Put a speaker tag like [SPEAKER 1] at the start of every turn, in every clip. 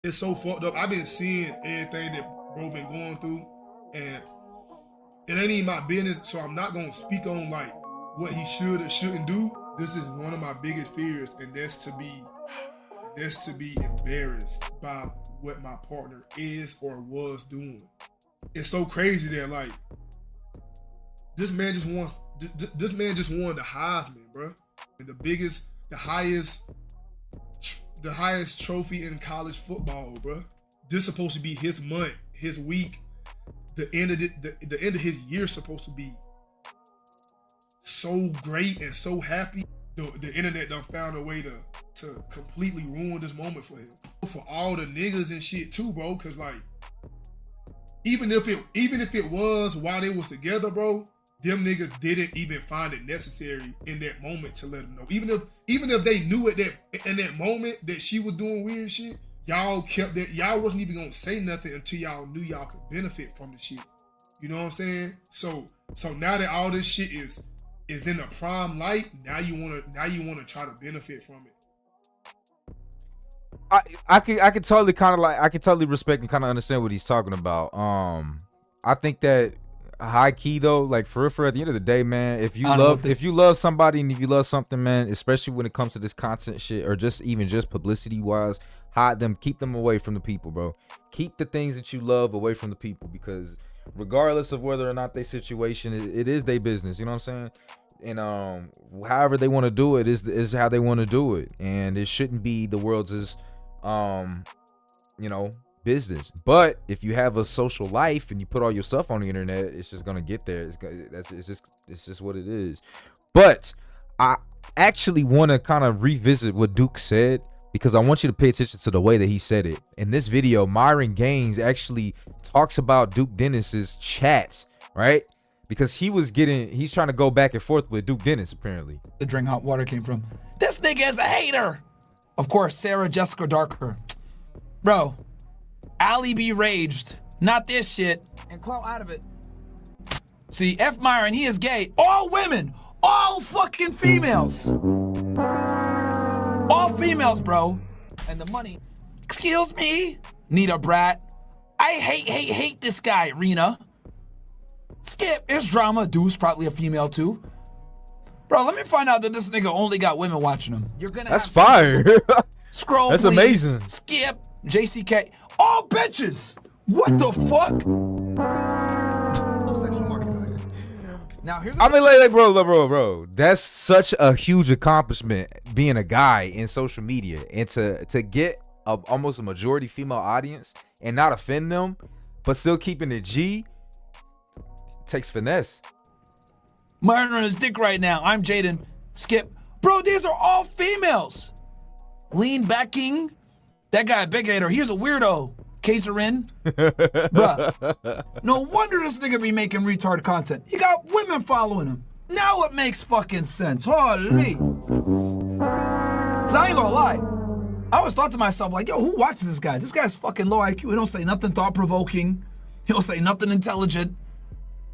[SPEAKER 1] It's so fucked up. I've been seeing everything that bro been going through, and it ain't even my business, so I'm not gonna speak on like what he should or shouldn't do. This is one of my biggest fears, and that's to be embarrassed by what my partner is or was doing. It's so crazy that like this man just won the Heisman, bro, and the highest trophy in college football, bro. This is supposed to be his month, his week. The end of his year supposed to be so great and so happy. The internet done found a way to completely ruin this moment for him. For all the niggas and shit too, bro. Cause like, even if it was while they was together, bro, them niggas didn't even find it necessary in that moment to let them know. Even if they knew it in that moment that she was doing weird shit, y'all kept that. Y'all wasn't even gonna say nothing until y'all knew y'all could benefit from the shit. You know what I'm saying? So now that all this shit is in the prime light, now you wanna try to benefit from it.
[SPEAKER 2] I can totally respect and kind of understand what he's talking about. I think that high key though, like for real, at the end of the day, man, if you love somebody and if you love something, man, especially when it comes to this content shit or just publicity wise, hide them, keep them away from the people, bro. Keep the things that you love away from the people, because regardless of whether or not their situation, it is their business. You know what I'm saying? And however they want to do it is how they want to do it, and it shouldn't be the world's business. But if you have a social life and you put all your stuff on the internet, it's just gonna get there. It's just what it is. But I actually want to kind of revisit what Duke said, because I want you to pay attention to the way that he said it. In this video, Myron Gaines actually talks about Duke Dennis's chat, right? Because he's trying to go back and forth with Duke Dennis, apparently.
[SPEAKER 3] The drink hot water came from. This nigga is a hater. Of course, Sarah Jessica Darker. Bro, Ali B raged. Not this shit. And claw out of it. See, F Myron, he is gay. All women. All fucking females. All females, bro. And the money. Excuse me, Nita Brat. I hate this guy, Rena. Skip, it's drama. Dude's probably a female too. Bro, let me find out that this nigga only got women watching him. You're gonna.
[SPEAKER 2] That's fire.
[SPEAKER 3] Scroll,
[SPEAKER 2] that's
[SPEAKER 3] please.
[SPEAKER 2] Amazing.
[SPEAKER 3] Skip, JCK, all bitches. What the fuck? No sexual marketing. Now here's.
[SPEAKER 2] Bro. That's such a huge accomplishment being a guy in social media, and to get almost a majority female audience and not offend them, but still keeping it G. Takes finesse.
[SPEAKER 3] Myron on his dick right now. I'm Jaden. Skip. Bro, these are all females. Lean backing. That guy, big hater. He's a weirdo. Kaserin. Bruh. No wonder this nigga be making retard content. He got women following him. Now it makes fucking sense. Holy. Cause I ain't gonna lie. I always thought to myself, like, yo, who watches this guy? This guy's fucking low IQ. He don't say nothing thought-provoking. He don't say nothing intelligent.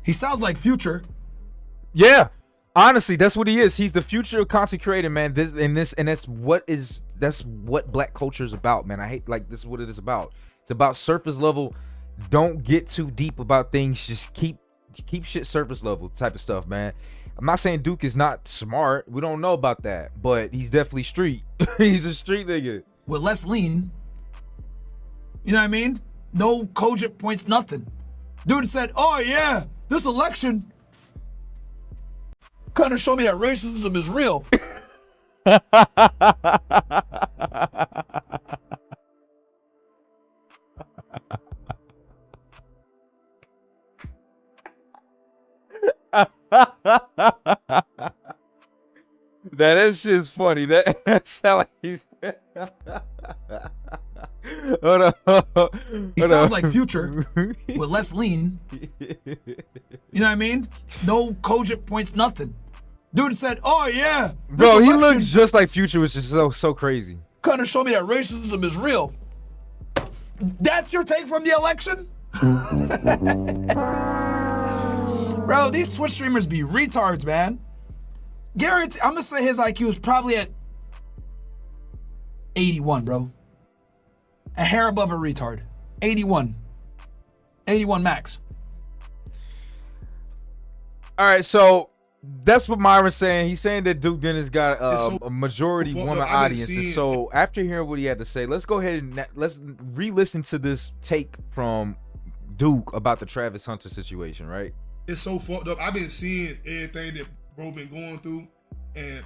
[SPEAKER 3] He sounds like Future.
[SPEAKER 2] Yeah, honestly, that's what he is. He's the future of content creator, man. That's what black culture is about, man. This is what it is about. It's about surface level. Don't get too deep about things. Just keep shit surface level type of stuff, man. I'm not saying Duke is not smart. We don't know about that, but he's definitely street. He's a street nigga
[SPEAKER 3] with less lean. You know what I mean? No cogent points, nothing. Dude said, "Oh yeah, this election kind of showed me that racism is real."
[SPEAKER 2] That shit's funny. That sound like he's. Hold on.
[SPEAKER 3] He sounds like Future with less lean. You know what I mean? No cogent points, nothing. Dude said, "Oh yeah,
[SPEAKER 2] bro, he looks just like Future, which is so crazy."
[SPEAKER 3] Kind of show me that racism is real. That's your take from the election? Bro, these Twitch streamers be retards, man. Guarantee, I'm gonna say his IQ is probably at 81, bro. a hair above a retard. 81. 81 max.
[SPEAKER 2] All right, so that's what Myron's saying. He's saying that Duke Dennis got a majority woman audience. And so after hearing what he had to say, let's go ahead and let's re-listen to this take from Duke about the Travis Hunter situation, right?
[SPEAKER 1] It's so fucked up. I've been seeing everything that bro been going through, and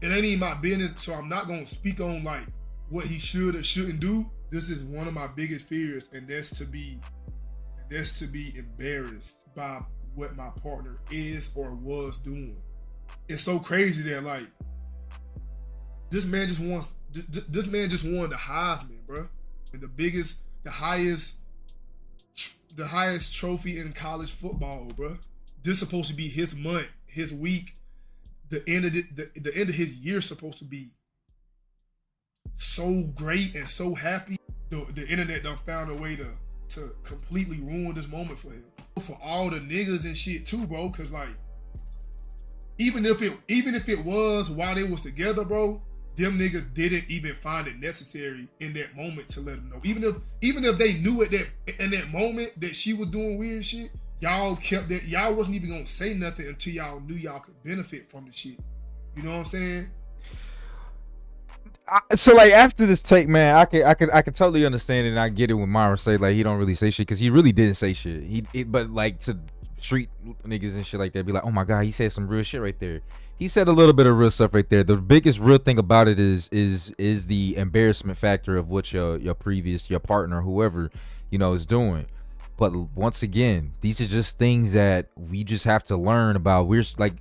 [SPEAKER 1] it ain't even my business, so I'm not gonna speak on like what he should or shouldn't do. This is one of my biggest fears, and that's to be embarrassed by what my partner is or was doing. It's so crazy that like this man just won the Heisman, bro, and the highest trophy in college football, bro. This supposed to be his month, his week. The end of his year supposed to be so great and so happy. The internet done found a way to completely ruin this moment for him. For all the niggas and shit too, bro. Cause like, even if it was while they was together, bro, them niggas didn't even find it necessary in that moment to let him know. Even if they knew in that moment that she was doing weird shit, y'all kept that. Y'all wasn't even gonna say nothing until y'all knew y'all could benefit from the shit. You know what I'm saying?
[SPEAKER 2] So like after this take, man, I could totally understand it, and I get it when Myron say like he don't really say shit, because he really didn't say shit. But like to street niggas and shit like that, be like, oh my god, he said some real shit right there. He said a little bit of real stuff right there. The biggest real thing about it is the embarrassment factor of what your partner, whoever, you know, is doing. But once again, these are just things that we just have to learn about. We're like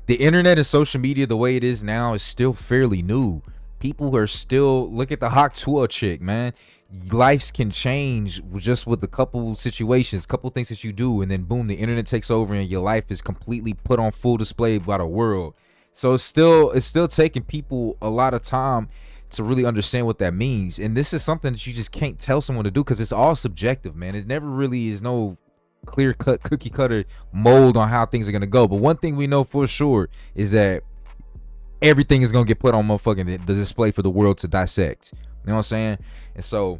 [SPEAKER 2] the internet and social media, the way it is now, is still fairly new. People are still, look at the Hawk Tour chick, man. Lives can change just with a couple situations, couple things that you do, and then boom, the internet takes over and your life is completely put on full display by the world. So it's still taking people a lot of time to really understand what that means. And this is something that you just can't tell someone to do, because it's all subjective, man. It never really is no clear cut cookie cutter mold on how things are gonna go. But one thing we know for sure is that everything is gonna get put on motherfucking the display for the world to dissect. You know what I'm saying? And so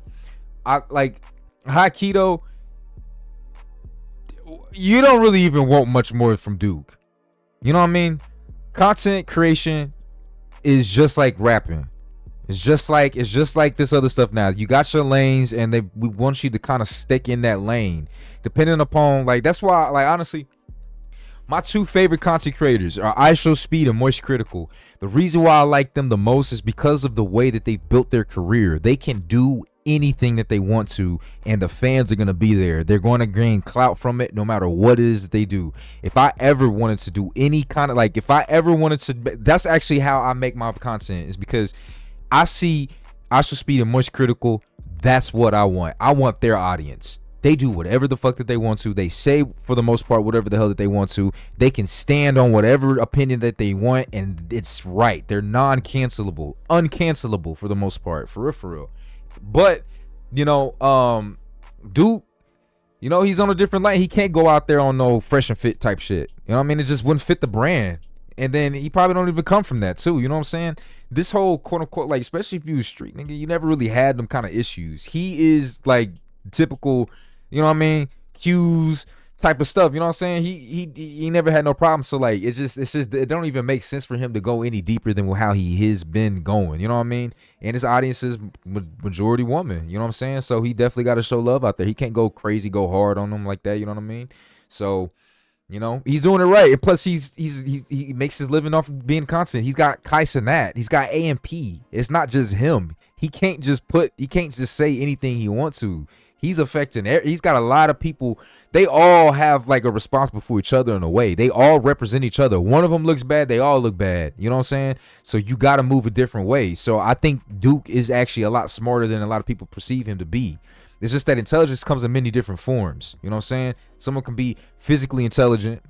[SPEAKER 2] I like high keto. You don't really even want much more from Duke. You know what I mean? Content creation is just like rapping. It's just like this other stuff now. You got your lanes, and we want you to kind of stick in that lane. Depending upon, like, that's why, like, honestly, my two favorite content creators are ISO Speed and Moist Critical. The reason why I like them the most is because of the way that they've built their career. They can do anything that they want to, and the fans are going to be there. They're going to gain clout from it no matter what it is that they do. If I ever wanted to do any kind of, like, that's actually how I make my content, is because I see ISO Speed and Moist Critical. That's what I want. I want their audience. They do whatever the fuck that they want to. They say, for the most part, whatever the hell that they want to. They can stand on whatever opinion that they want, and it's right. They're non-cancelable, uncancelable for the most part, for real. But, you know, Duke, you know, he's on a different lane. He can't go out there on no Fresh and Fit type shit. You know what I mean? It just wouldn't fit the brand. And then he probably don't even come from that too. You know what I'm saying? This whole quote unquote, like, especially if you was street nigga, you never really had them kind of issues. He is like typical, you know what I mean, cues type of stuff. You know what I'm saying? He never had no problem. So like, it's just it don't even make sense for him to go any deeper than how he has been going. You know what I mean? And his audience is majority woman. You know what I'm saying? So he definitely got to show love out there. He can't go crazy, go hard on them like that. You know what I mean? So, you know, he's doing it right. And plus, he makes his living off of being content. He's got Kai Cenat. He's got AMP. It's not just him. He can't just say anything he wants to. He's affecting. He's got a lot of people. They all have like a responsible for each other in a way. They all represent each other. One of them looks bad. They all look bad. You know what I'm saying? So you got to move a different way. So I think Duke is actually a lot smarter than a lot of people perceive him to be. It's just that intelligence comes in many different forms. You know what I'm saying? Someone can be physically intelligent,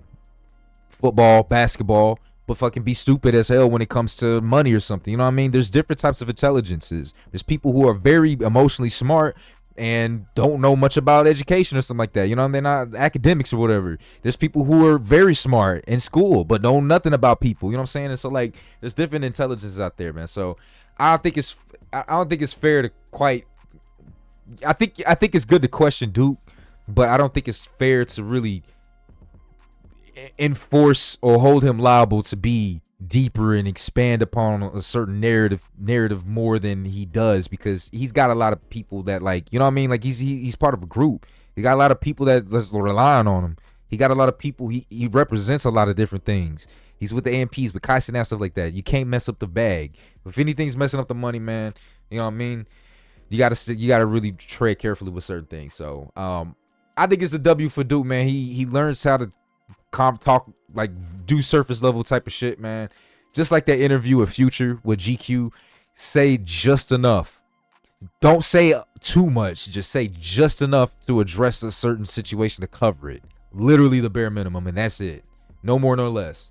[SPEAKER 2] football, basketball, but fucking be stupid as hell when it comes to money or something. You know what I mean? There's different types of intelligences. There's people who are very emotionally smart and don't know much about education or something like that. You know, they're not academics or whatever. There's people who are very smart in school but know nothing about people. You know what I'm saying? And so like, there's different intelligences out there, man. So I think it's I don't think it's fair to quite. I think it's good to question Duke, but I don't think it's fair to really enforce or hold him liable to be deeper and expand upon a certain narrative more than he does, because he's got a lot of people that, like, you know what I mean, like he's part of a group. He got a lot of people that's relying on him. He got a lot of people. He represents a lot of different things. He's with the AMPs, with Kyson and stuff like that. You can't mess up the bag. If anything's messing up the money, man, you know what I mean, you gotta really tread carefully with certain things. So I think it's a W for Duke, man. He learns how to talk, like, do surface level type of shit, man. Just like that interview with Future with GQ, say just enough. Don't say too much. Just say just enough to address a certain situation to cover it. Literally the bare minimum, and that's it. No more, no less.